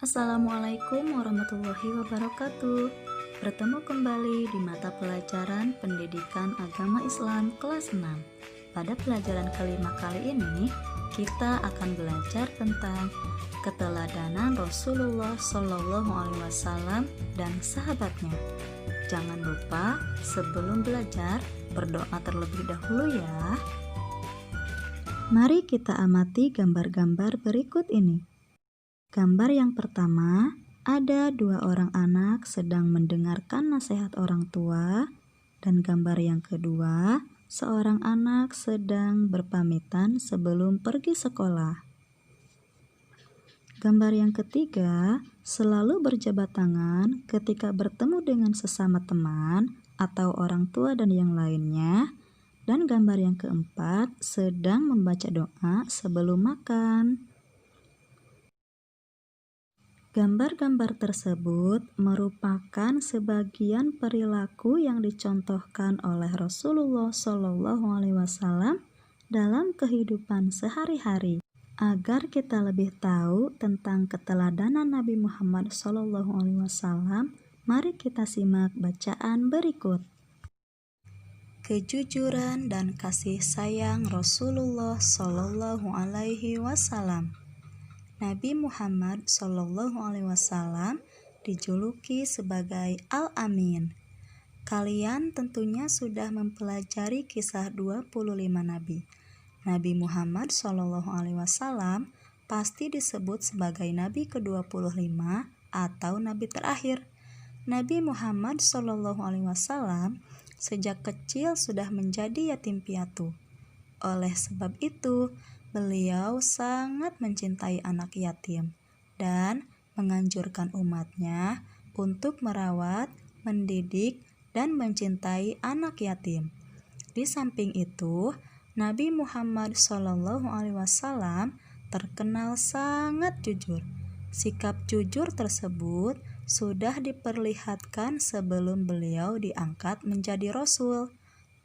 Assalamualaikum warahmatullahi wabarakatuh. Bertemu kembali di mata pelajaran Pendidikan Agama Islam kelas 6. Pada pelajaran kelima kali ini, kita akan belajar tentang keteladanan Rasulullah Shallallahu Alaihi Wasallam dan sahabatnya. Jangan lupa sebelum belajar berdoa terlebih dahulu ya. Mari kita amati gambar-gambar berikut ini. Gambar yang pertama, ada dua orang anak sedang mendengarkan nasihat orang tua, dan gambar yang kedua, seorang anak sedang berpamitan sebelum pergi sekolah. Gambar yang ketiga, selalu berjabat tangan ketika bertemu dengan sesama teman atau orang tua dan yang lainnya. Dan gambar yang keempat, sedang membaca doa sebelum makan. Gambar-gambar tersebut merupakan sebagian perilaku yang dicontohkan oleh Rasulullah Shallallahu Alaihi Wasallam dalam kehidupan sehari-hari. Agar kita lebih tahu tentang keteladanan Nabi Muhammad Shallallahu Alaihi Wasallam, mari kita simak bacaan berikut. Kejujuran dan kasih sayang Rasulullah Shallallahu Alaihi Wasallam. Nabi Muhammad Shallallahu Alaihi Wasallam dijuluki sebagai Al-Amin. Kalian tentunya sudah mempelajari kisah 25 Nabi. Nabi Muhammad Shallallahu Alaihi Wasallam pasti disebut sebagai Nabi ke-25 atau Nabi terakhir. Nabi Muhammad Shallallahu Alaihi Wasallam sejak kecil sudah menjadi yatim piatu. Oleh sebab itu, beliau sangat mencintai anak yatim dan menganjurkan umatnya untuk merawat, mendidik, dan mencintai anak yatim. Di samping itu, Nabi Muhammad SAW terkenal sangat jujur. Sikap jujur tersebut sudah diperlihatkan sebelum beliau diangkat menjadi Rasul.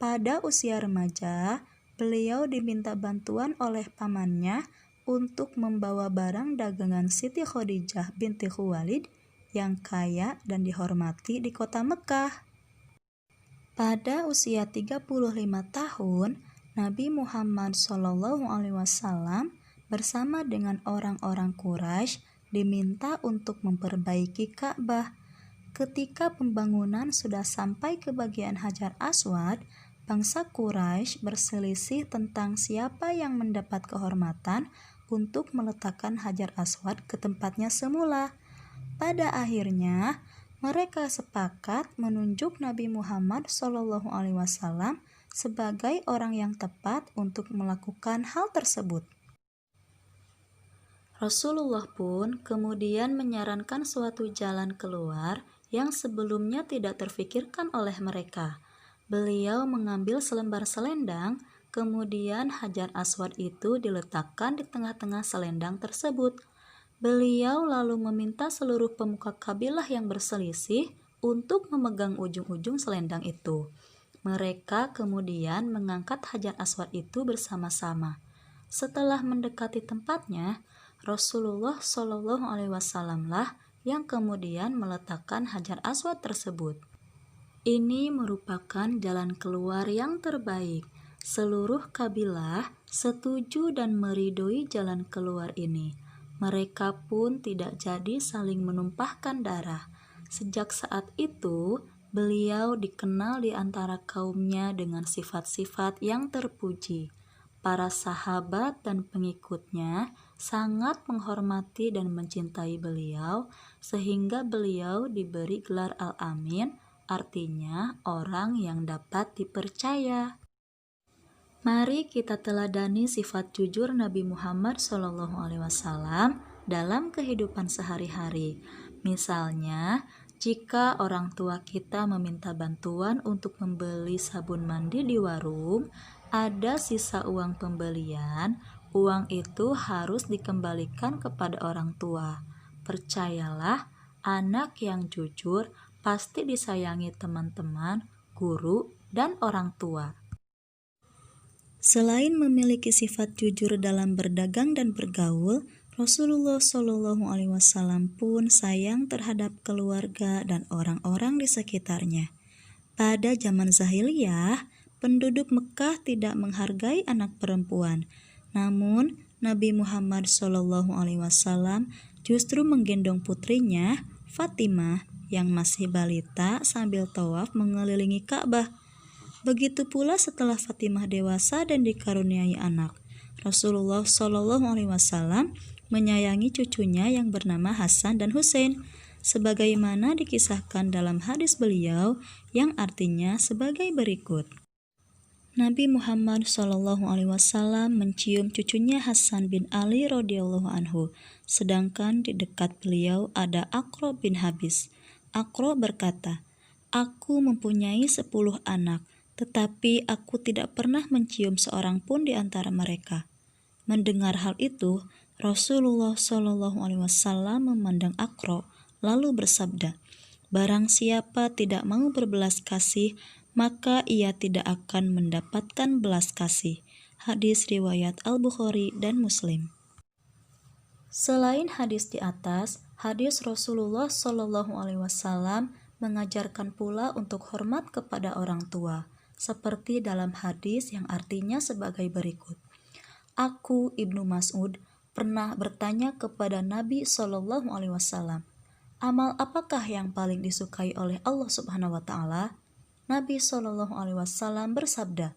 Pada usia remaja, beliau diminta bantuan oleh pamannya untuk membawa barang dagangan Siti Khadijah binti Khuwailid yang kaya dan dihormati di kota Mekah. Pada usia 35 tahun, Nabi Muhammad SAW bersama dengan orang-orang Quraisy diminta untuk memperbaiki Ka'bah. Ketika pembangunan sudah sampai ke bagian Hajar Aswad, bangsa Quraisy berselisih tentang siapa yang mendapat kehormatan untuk meletakkan Hajar Aswad ke tempatnya semula. Pada akhirnya, mereka sepakat menunjuk Nabi Muhammad SAW sebagai orang yang tepat untuk melakukan hal tersebut. Rasulullah pun kemudian menyarankan suatu jalan keluar yang sebelumnya tidak terfikirkan oleh mereka. Beliau mengambil selembar selendang, kemudian Hajar Aswad itu diletakkan di tengah-tengah selendang tersebut. Beliau lalu meminta seluruh pemuka kabilah yang berselisih untuk memegang ujung-ujung selendang itu. Mereka kemudian mengangkat Hajar Aswad itu bersama-sama. Setelah mendekati tempatnya, Rasulullah Shallallahu Alaihi Wasallam lah yang kemudian meletakkan Hajar Aswad tersebut. Ini merupakan jalan keluar yang terbaik. Seluruh kabilah setuju dan meridhoi jalan keluar ini. Mereka pun tidak jadi saling menumpahkan darah. Sejak saat itu, beliau dikenal di antara kaumnya dengan sifat-sifat yang terpuji. Para sahabat dan pengikutnya sangat menghormati dan mencintai beliau, sehingga beliau diberi gelar Al-Amin, artinya orang yang dapat dipercaya. Mari kita teladani sifat jujur Nabi Muhammad SAW dalam kehidupan sehari-hari. Misalnya, jika orang tua kita meminta bantuan untuk membeli sabun mandi di warung, ada sisa uang pembelian, uang itu harus dikembalikan kepada orang tua. Percayalah, anak yang jujur pasti disayangi teman-teman, guru, dan orang tua. Selain memiliki sifat jujur dalam berdagang dan bergaul, Rasulullah Shallallahu Alaihi Wasallam pun sayang terhadap keluarga dan orang-orang di sekitarnya. Pada zaman Zahiliyah, penduduk Mekah tidak menghargai anak perempuan. Namun, Nabi Muhammad Shallallahu Alaihi Wasallam justru menggendong putrinya, Fatimah, yang masih balita sambil tawaf mengelilingi Ka'bah. Begitu pula setelah Fatimah dewasa dan dikaruniai anak, Rasulullah Shallallahu Alaihi Wasallam menyayangi cucunya yang bernama Hasan dan Husain, sebagaimana dikisahkan dalam hadis beliau yang artinya sebagai berikut. Nabi Muhammad Shallallahu Alaihi Wasallam mencium cucunya Hasan bin Ali radhiyallahu anhu, sedangkan di dekat beliau ada Aqra bin Habis. Aqra berkata, "Aku mempunyai 10 anak, tetapi aku tidak pernah mencium seorang pun di antara mereka." Mendengar hal itu, Rasulullah Shallallahu Alaihi Wasallam memandang Aqra, lalu bersabda, "Barang siapa tidak mau berbelas kasih, maka ia tidak akan mendapatkan belas kasih." Hadis riwayat Al-Bukhari dan Muslim. Selain hadis di atas, hadis Rasulullah Shallallahu Alaihi Wasallam mengajarkan pula untuk hormat kepada orang tua, seperti dalam hadis yang artinya sebagai berikut. Aku, Ibnu Mas'ud, pernah bertanya kepada Nabi Shallallahu Alaihi Wasallam, amal apakah yang paling disukai oleh Allah Subhanahu Wa Taala? Nabi Shallallahu Alaihi Wasallam bersabda,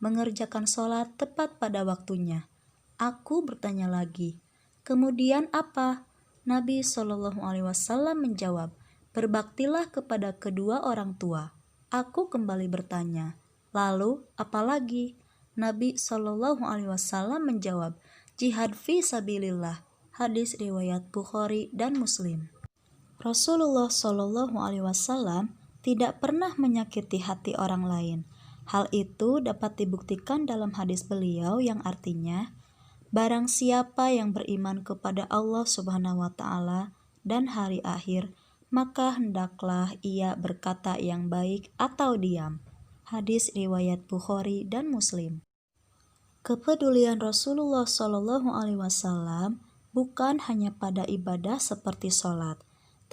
mengerjakan sholat tepat pada waktunya. Aku bertanya lagi, kemudian apa? Nabi Shallallahu Alaihi Wasallam menjawab, berbaktilah kepada kedua orang tua. Aku kembali bertanya, lalu apa lagi? Nabi Shallallahu Alaihi Wasallam menjawab, jihad fi sabilillah. Hadis riwayat Bukhari dan Muslim. Rasulullah Shallallahu Alaihi Wasallam tidak pernah menyakiti hati orang lain. Hal itu dapat dibuktikan dalam hadis beliau yang artinya, barang siapa yang beriman kepada Allah Subhanahu wa Ta'ala dan hari akhir, maka hendaklah ia berkata yang baik atau diam. Hadis riwayat Bukhari dan Muslim. Kepedulian Rasulullah Shallallahu Alaihi Wasallam bukan hanya pada ibadah seperti sholat,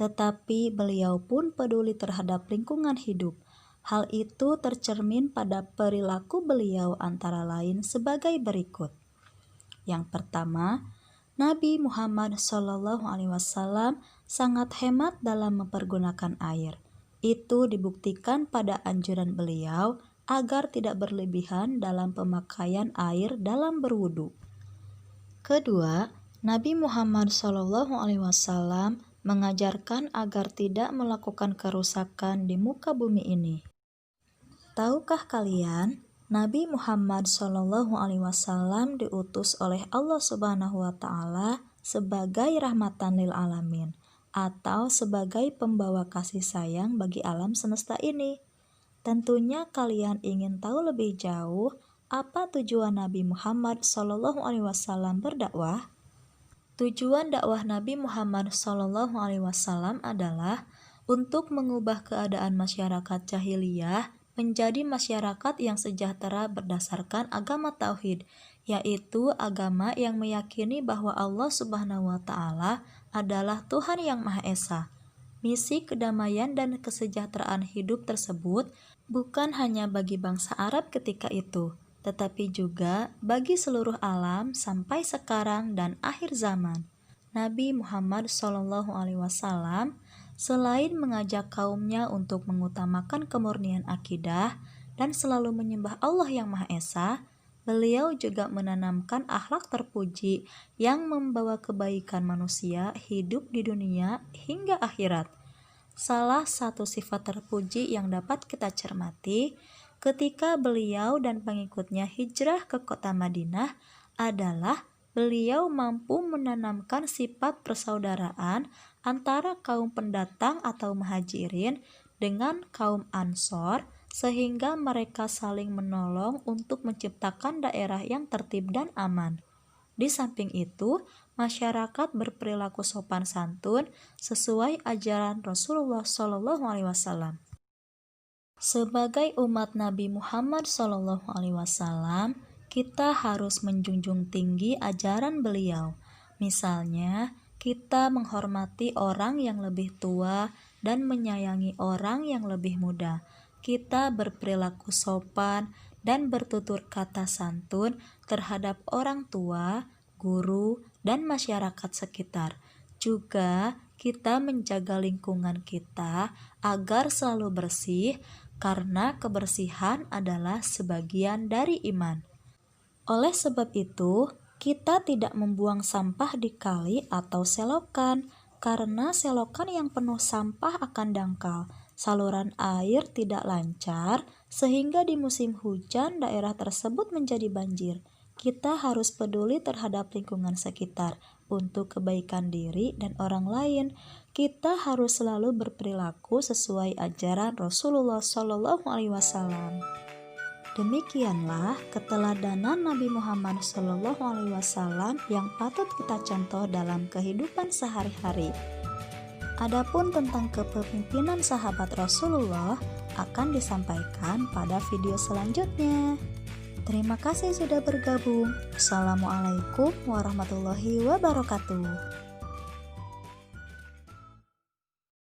tetapi beliau pun peduli terhadap lingkungan hidup. Hal itu tercermin pada perilaku beliau antara lain sebagai berikut. Yang pertama, Nabi Muhammad Shallallahu Alaihi Wasallam sangat hemat dalam mempergunakan air. Itu dibuktikan pada anjuran beliau agar tidak berlebihan dalam pemakaian air dalam berwudu. Kedua, Nabi Muhammad Shallallahu Alaihi Wasallam mengajarkan agar tidak melakukan kerusakan di muka bumi ini. Tahukah kalian, Nabi Muhammad Shallallahu Alaihi Wasallam diutus oleh Allah Subhanahu Wa Taala sebagai rahmatan lil alamin atau sebagai pembawa kasih sayang bagi alam semesta ini. Tentunya kalian ingin tahu lebih jauh apa tujuan Nabi Muhammad Shallallahu Alaihi Wasallam berdakwah? Tujuan dakwah Nabi Muhammad Shallallahu Alaihi Wasallam adalah untuk mengubah keadaan masyarakat jahiliyah menjadi masyarakat yang sejahtera berdasarkan agama tauhid, yaitu agama yang meyakini bahwa Allah Subhanahu wa Ta'ala adalah Tuhan yang Maha Esa. Misi kedamaian dan kesejahteraan hidup tersebut bukan hanya bagi bangsa Arab ketika itu, tetapi juga bagi seluruh alam sampai sekarang dan akhir zaman. Nabi Muhammad SAW selain mengajak kaumnya untuk mengutamakan kemurnian akidah dan selalu menyembah Allah yang Maha Esa, beliau juga menanamkan akhlak terpuji yang membawa kebaikan manusia hidup di dunia hingga akhirat. Salah satu sifat terpuji yang dapat kita cermati ketika beliau dan pengikutnya hijrah ke kota Madinah adalah beliau mampu menanamkan sifat persaudaraan antara kaum pendatang atau muhajirin dengan kaum Ansor, sehingga mereka saling menolong untuk menciptakan daerah yang tertib dan aman. Di samping itu, masyarakat berperilaku sopan santun sesuai ajaran Rasulullah SAW. Sebagai umat Nabi Muhammad SAW, kita harus menjunjung tinggi ajaran beliau, Misalnya, kita menghormati orang yang lebih tua dan menyayangi orang yang lebih muda. Kita berperilaku sopan dan bertutur kata santun terhadap orang tua, guru, dan masyarakat sekitar. Juga, kita menjaga lingkungan kita agar selalu bersih, karena kebersihan adalah sebagian dari iman. Oleh sebab itu, kita tidak membuang sampah di kali atau selokan, karena selokan yang penuh sampah akan dangkal. Saluran air tidak lancar, sehingga di musim hujan daerah tersebut menjadi banjir. Kita harus peduli terhadap lingkungan sekitar untuk kebaikan diri dan orang lain. Kita harus selalu berperilaku sesuai ajaran Rasulullah SAW. Demikianlah keteladanan Nabi Muhammad SAW yang patut kita contoh dalam kehidupan sehari-hari. Adapun tentang kepemimpinan sahabat Rasulullah akan disampaikan pada video selanjutnya. Terima kasih sudah bergabung. Assalamualaikum warahmatullahi wabarakatuh.